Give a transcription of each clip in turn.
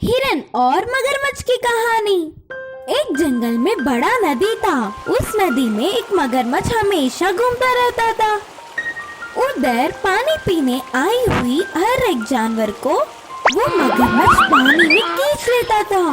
हिरन और मगरमच्छ की कहानी। एक जंगल में बड़ा नदी था। उस नदी में एक मगरमच्छ हमेशा घूमता रहता था। उधर पानी पीने आई हुई हर एक जानवर को वो मगरमच्छ पानी में खींच लेता था।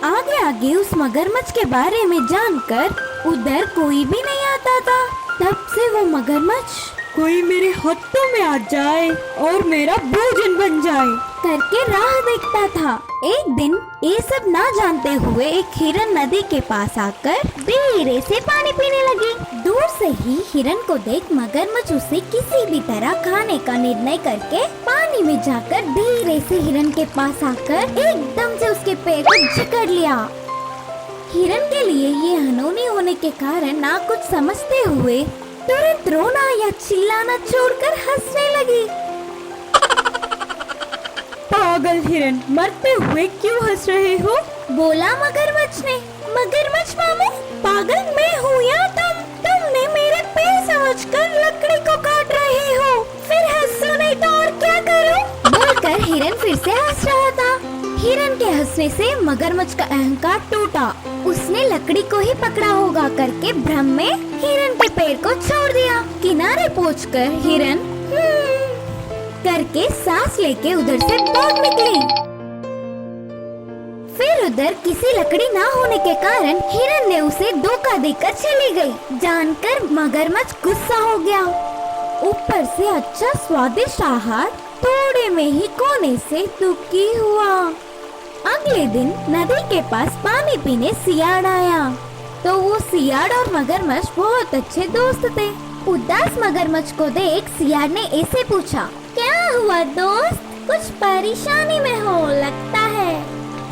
आगे आगे उस मगरमच्छ के बारे में जानकर उधर कोई भी नहीं आता था। तब से वो मगरमच्छ कोई मेरे हाथों में आ जाए और मेरा भोजन बन जाए करके राह देखता था। एक दिन ये सब ना जानते हुए एक हिरन नदी के पास आकर धीरे से पानी पीने लगी। दूर से ही हिरन को देख मगरमच्छ उसे किसी भी तरह खाने का निर्णय करके पानी में जाकर धीरे से हिरन के पास आकर एकदम से उसके पैर को जकड़ लिया। हिरन के लिए ये अनहोनी होने के कारण ना कुछ समझते हुए तुरंत रोना या चिल्लाना छोड़कर हंसने लगी। पागल हिरन, मरते हुए क्यों हंस रहे हो? बोला मगरमच्छ ने। मगरमच्छ मामू, पागल मैं हूँ या तुमने मेरे पैर समझकर लकड़ी को काट रहे हो। फिर हंसो नहीं तो और क्या करूँ? बोलकर हिरन फिर से हंस रहा था। हिरन के हंसने से मगरमच्छ का अहंकार टूटा। उसने लकड़ी को ही पकड़ा होगा करके भ्रम में हिरन के पैर को छोड़ दिया। किनारे पहुंचकर हिरन करके सांस लेके उधर से भाग निकली। फिर उधर किसी लकड़ी ना होने के कारण हिरन ने उसे धोखा देकर चली गई। जानकर मगरमच्छ गुस्सा हो गया। ऊपर से अच्छा स्वादिष्ट आहार थोड़े में ही खोने से दुखी हुआ। अगले दिन नदी के पास पानी पीने सियाड़ आया। तो वो सियाड़ और मगरमच्छ बहुत अच्छे दोस्त थे। उदास मगरमच्छ को देख सियाड़ ने ऐसे पूछा, क्या हुआ दोस्त, कुछ परेशानी में हो लगता है।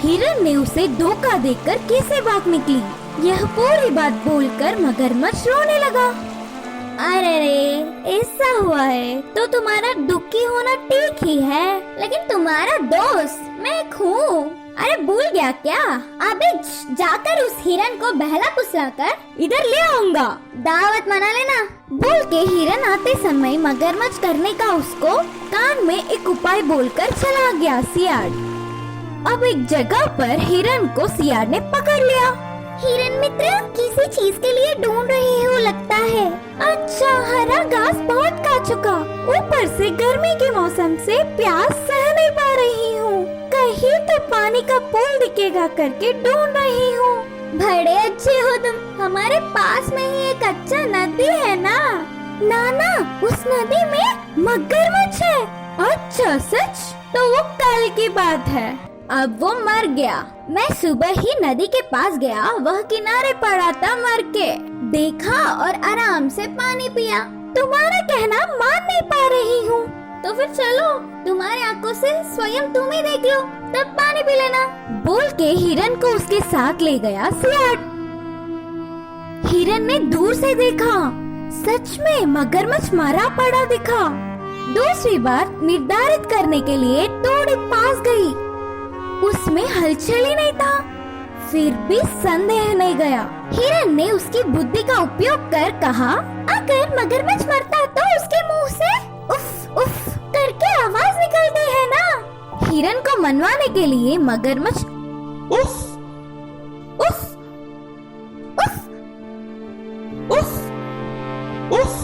हिरन ने उसे धोखा देकर कैसे भाग निकली। यह पूरी बात बोलकर मगरमच्छ रोने लगा। अरे रे, ऐसा हुआ है तो तुम्हारा दुखी होना ठीक ही है, लेकिन तुम्हारा दोस्त मैं हूँ। अरे भूल गया क्या? अबे जाकर उस हिरन को बहला फुसलाकर इधर ले आऊंगा, दावत मना लेना। बोल के हिरन आते समय मगरमच्छ करने का उसको कान में एक उपाय बोलकर चला गया सियाड़। अब एक जगह पर हिरन को सियाड़ ने पकड़ लिया। हिरन मित्र, किसी चीज के लिए ढूंढ रहे हो लगता है। अच्छा, हरा घास बहुत खा चुका, ऊपर से गर्मी के मौसम से प्यास सह नहीं पा रही हूँ। कहीं तो पानी का पूल दिखेगा करके ढूंढ रही हूँ। बड़े अच्छे हो तुम, हमारे पास में ही एक अच्छा नदी है ना। नाना, उस नदी में मगरमच्छ है। अच्छा सच? तो वो कल की बात है, अब वो मर गया। मैं सुबह ही नदी के पास गया, वह किनारे पड़ा था मर के। देखा और आराम से पानी पिया। तुम्हारा कहना मान नहीं पा रही हूँ, तो फिर चलो तुम्हारी आंखों से स्वयं तुम ही देख लो, तब पानी पी लेना। बोल के हिरन को उसके साथ ले गया सियाड़। हिरन ने दूर से देखा, सच में मगरमच्छ मरा पड़ा दिखा। दूसरी बार निर्धारित करने के लिए थोड़ी पास गई, उसमें हलचल ही नहीं था। फिर भी संदेह नहीं गया। हिरन ने उसकी बुद्धि का उपयोग कर कहा, अगर मगरमच्छ मरता तो उसके मुंह से उफ उफ करके आवाज निकलती है ना। हिरन को मनवाने के लिए मगरमच्छ उफ उफ उफ उफ उफ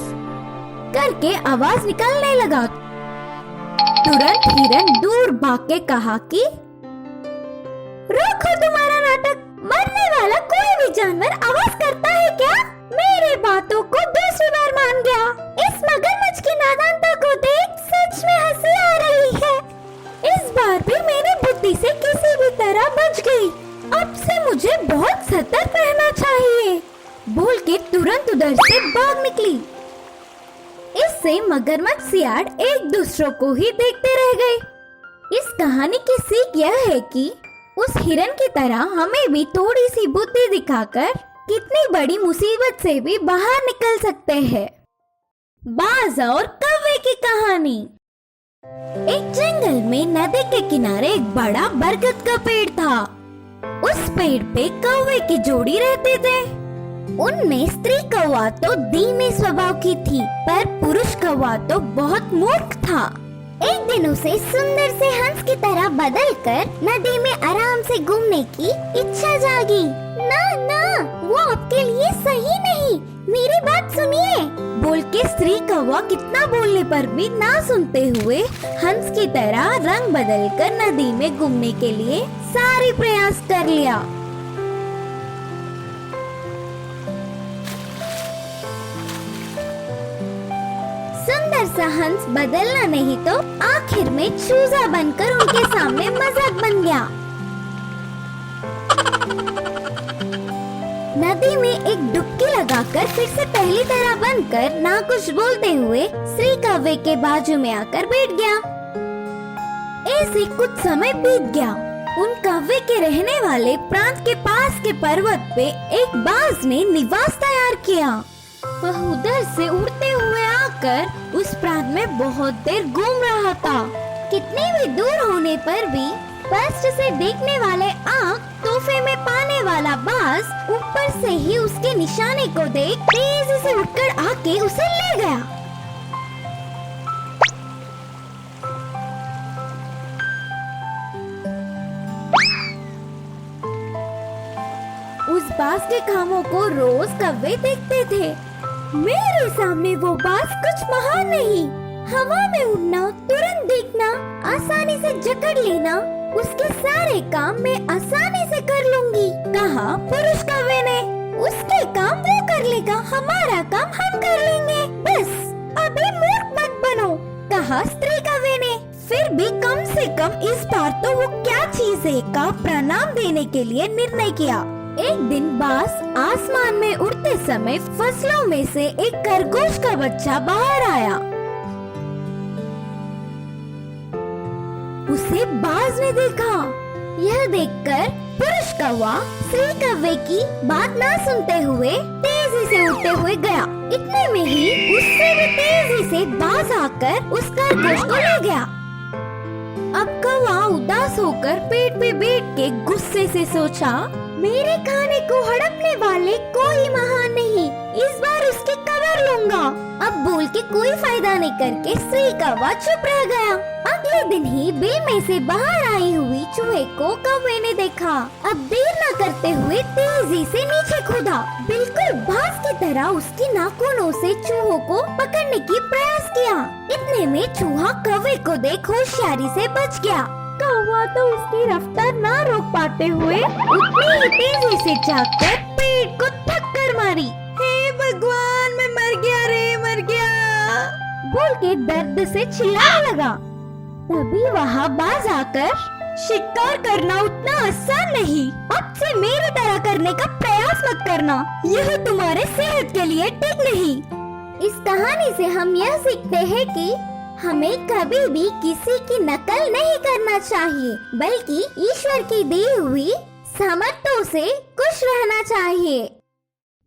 करके आवाज निकलने लगा। तुरंत हिरन दूर भाग के कहा कि रोको तुम्हारा नाटक, मरने वाला कोई भी जानवर आवाज करता है क्या? मेरे बातों को दूसरी बार मान गया। इस मगरमच्छ की नादानता को देख सच में हंसी आ रही है। इस बार भी मेरी बुद्धि से किसी भी तरह बच गई। अब से मुझे बहुत सतर्क रहना चाहिए। बोल के तुरंत उधर से भाग निकली। इससे मगरमच्छ सियाड़ एक दूसरों को ही देखते रह गए। इस कहानी की सीख यह है कि उस हिरन की तरह हमें भी थोड़ी सी बुद्धि दिखाकर कितनी बड़ी मुसीबत से भी बाहर निकल सकते हैं। बाज और कौवे की कहानी। एक जंगल में नदी के किनारे एक बड़ा बरगद का पेड़ था। उस पेड़ पे कौवे की जोड़ी रहते थे। उनमें स्त्री कौवा तो धीमे स्वभाव की थी, पर पुरुष कौवा तो बहुत मूर्ख था। एक दिन उसे सुंदर से हंस की तरह बदलकर नदी में आराम से घूमने की इच्छा जागी। ना ना, वो आपके लिए सही नहीं, मेरी बात सुनिए, बोल के स्त्री कौवा कितना बोलने पर भी ना सुनते हुए हंस की तरह रंग बदलकर नदी में घूमने के लिए सारे प्रयास कर लिया। सुंदर सा हंस बदलना नहीं तो आखिर में चूजा बनकर उनके सामने मजाक बन गया। नदी में एक डुबकी लगाकर फिर से पहली तरह बनकर ना कुछ बोलते हुए श्री कव्वे के बाजू में आकर बैठ गया। ऐसे कुछ समय बीत गया। उन कव्वे के रहने वाले प्रांत के पास के पर्वत पे एक बाज ने निवास तैयार किया। वह उधर से उड़ते हुए आकर उस प्रांत में बहुत देर घूम रहा था। कितने भी दूर होने पर भी स्पष्ट से देखने वाले आँख तोहफे में पाने वाला बाज ऊपर से ही उसके निशाने को देख तेजी से उठकर आके उसे ले गया। उस बाज के कामों को रोज कव्वे देखते थे। मेरे सामने वो बाज कुछ महान नहीं, हवा में उड़ना, तुरंत देखना, आसानी से जकड़ लेना, उसके सारे काम मैं आसानी से कर लूंगी, कहा पुरुष कव्वे ने। उसके काम वो कर लेगा, हमारा काम हम कर लेंगे, बस अभी मूर्ख मत बनो, कहा स्त्री कव्वे ने। फिर भी कम से कम इस बार तो वो क्या चीज है का प्रणाम देने के लिए निर्णय किया। एक दिन बाज आसमान में उड़ते समय फसलों में से एक खरगोश का बच्चा बाहर आया। उसे बाज ने देखा। यह देखकर पुरुष कौवा स्त्री कव्वे की बात ना सुनते हुए तेजी से उड़ते हुए गया। इतने में ही उससे भी तेजी से बाज आकर उस खरगोश को ले गया। अब कौवा उदास होकर पेड़ पे बैठ के गुस्से से सोचा, मेरे खाने को हड़पने वाले कोई महान नहीं, इस बार उसकी कबर लूंगा। अब बोल के कोई फायदा नहीं करके स्त्री कौवा चुप रह गया। अगले दिन ही बिल में से बाहर आई हुई चूहे को कौवे ने देखा। अब देर न करते हुए तेजी से नीचे कूदा। बिल्कुल बाज की तरह उसकी नाखूनों से चूहों को पकड़ने की प्रयास किया। इतने में चूहा कौवे को देख होशियारी से बच गया। कौवा तो उसकी रफ्तार ना रोक पाते हुए उतनी ही तेजी से जाकर पेड़ को टक्कर मारी। हे भगवान, मैं मर गया रे, मर गया, बोल के दर्द से चिल्लाने लगा। तभी वहाँ बाज आकर, शिकार करना उतना आसान नहीं, अब से मेरी तरह करने का प्रयास मत करना, यह तुम्हारे सेहत के लिए ठीक नहीं। इस कहानी से हम यह सीखते हैं कि हमें कभी भी किसी की नकल नहीं करना चाहिए, बल्कि ईश्वर की दी हुई सामर्थ्यों से खुश रहना चाहिए।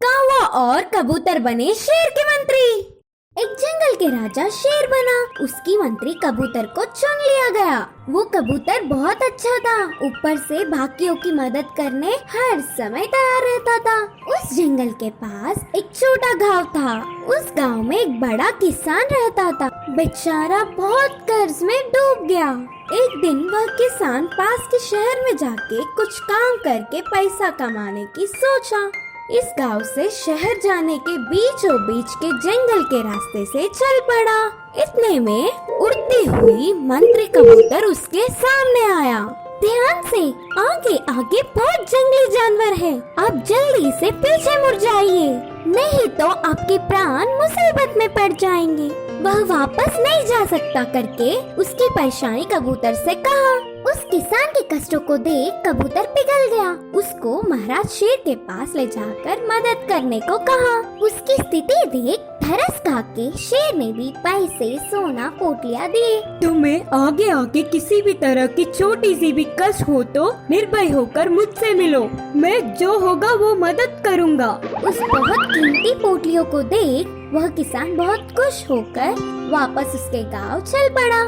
कौवा और कबूतर बने शेर के मंत्री। एक जंगल के राजा शेर बना। उसकी मंत्री कबूतर को चुन लिया गया। वो कबूतर बहुत अच्छा था, ऊपर से बाकियों की मदद करने हर समय तैयार रहता था। उस जंगल के पास एक छोटा गांव था। उस गांव में एक बड़ा किसान रहता था। बेचारा बहुत कर्ज में डूब गया। एक दिन वह किसान पास के शहर में जाके कुछ काम करके पैसा कमाने की सोचा। इस गांव से शहर जाने के बीचों बीच के जंगल के रास्ते से चल पड़ा। इतने में उड़ती हुई मंत्री कबूतर उसके सामने आया। ध्यान से, आगे आगे बहुत जंगली जानवर हैं। आप जल्दी से पीछे मुड़ जाइए, नहीं तो आपके प्राण मुसीबत में पड़ जाएंगे। वह वापस नहीं जा सकता करके उसकी परेशानी कबूतर से कहा। उस किसान के कष्टों को देख कबूतर पिघल गया। उसको महाराज शेर के पास ले जाकर मदद करने को कहा। उसकी स्थिति देख धरस खा के शेर ने भी पैसे, सोना, पोटलियां दिए। तुम्हें आगे आगे किसी भी तरह की छोटी सी भी कष्ट हो तो निर्भय होकर मुझसे मिलो, मैं जो होगा वो मदद करूँगा। उस बहुत कीमती पोटलियों को देख वह किसान बहुत खुश होकर वापस उसके गांव चल पड़ा।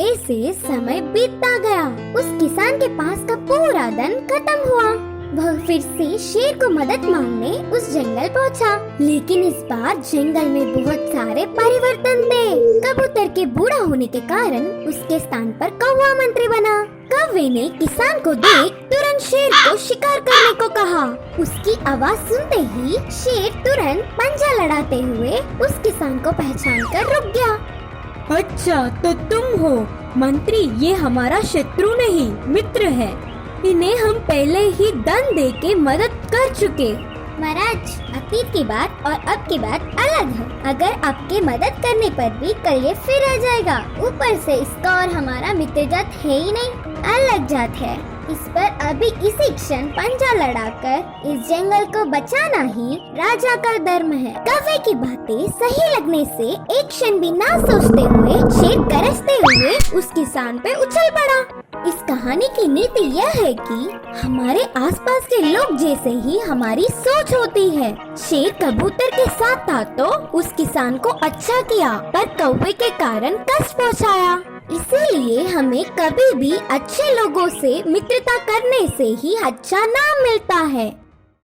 ऐसे समय बीतता गया। उस किसान के पास का पूरा धन खत्म हुआ। वह फिर से शेर को मदद मांगने उस जंगल पहुंचा, लेकिन इस बार जंगल में बहुत सारे परिवर्तन थे। कबूतर के बूढ़ा होने के कारण उसके स्थान पर कौवा मंत्री बना। कौवे ने किसान को देख तुरंत शेर को शिकार करने को कहा। उसकी आवाज सुनते ही शेर तुरंत पंजा लड़ाते हुए उस किसान को पहचान कर रुक गया। अच्छा तो तुम हो मंत्री, ये हमारा शत्रु नहीं मित्र है। इन्हें हम पहले ही दंड दे के मदद कर चुके। महाराज, अतीत की बात और अब की बात अलग है। अगर आपके मदद करने पर भी कल ये फिर आ जाएगा। ऊपर से इसका और हमारा मित्र जात है ही नहीं, अलग जात है। इस पर अभी इसी क्षण पंजा लड़ाकर इस जंगल को बचाना ही राजा का धर्म है। कौवे की बातें सही लगने से एक क्षण भी ना सोचते हुए शेर गरजते हुए उस किसान पे उछल पड़ा। इस कहानी की नीति यह है कि हमारे आसपास के लोग जैसे ही हमारी सोच होती है। शेर कबूतर के साथ था तो उस किसान को अच्छा किया, पर कौवे के कारण कष्ट पहुंचाया। इसीलिए हमें कभी भी अच्छे लोगों से मित्रता करने से ही अच्छा नाम मिलता है।